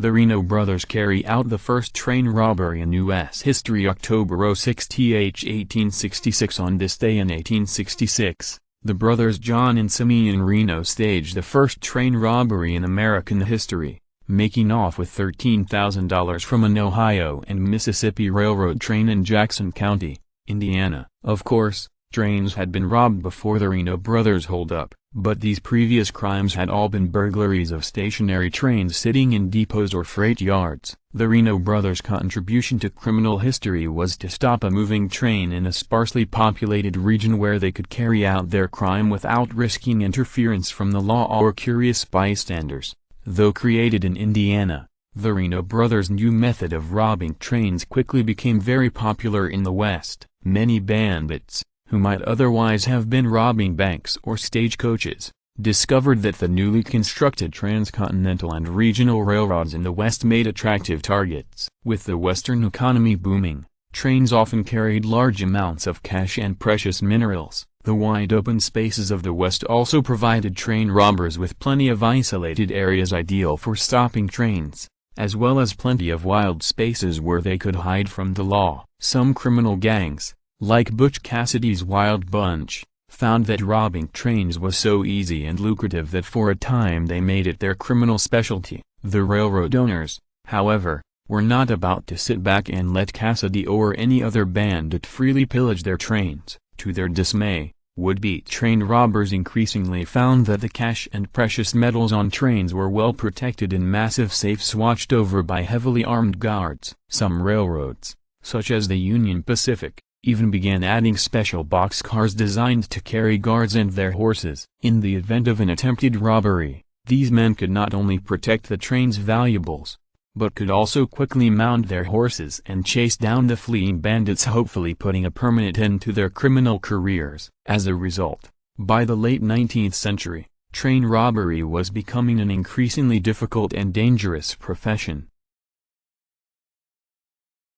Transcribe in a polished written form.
The Reno brothers carry out the first train robbery in U.S. history October 6, 1866. On this day in 1866, the brothers John and Simeon Reno staged the first train robbery in American history, making off with $13,000 from an Ohio and Mississippi Railroad train in Jackson County, Indiana. Of course, trains had been robbed before the Reno brothers' holdup, but these previous crimes had all been burglaries of stationary trains sitting in depots or freight yards. The Reno brothers' contribution to criminal history was to stop a moving train in a sparsely populated region where they could carry out their crime without risking interference from the law or curious bystanders. Though created in Indiana, the Reno brothers' new method of robbing trains quickly became very popular in the West. Many bandits, who might otherwise have been robbing banks or stagecoaches, discovered that the newly constructed transcontinental and regional railroads in the West made attractive targets. With the Western economy booming, trains often carried large amounts of cash and precious minerals. The wide open spaces of the West also provided train robbers with plenty of isolated areas ideal for stopping trains, as well as plenty of wild spaces where they could hide from the law. Some criminal gangs, like Butch Cassidy's Wild Bunch, found that robbing trains was so easy and lucrative that for a time they made it their criminal specialty. The railroad owners, however, were not about to sit back and let Cassidy or any other bandit freely pillage their trains. To their dismay, would-be train robbers increasingly found that the cash and precious metals on trains were well protected in massive safes watched over by heavily armed guards. Some railroads, such as the Union Pacific, even began adding special boxcars designed to carry guards and their horses. In the event of an attempted robbery, these men could not only protect the train's valuables, but could also quickly mount their horses and chase down the fleeing bandits, hopefully putting a permanent end to their criminal careers. As a result, by the late 19th century, train robbery was becoming an increasingly difficult and dangerous profession.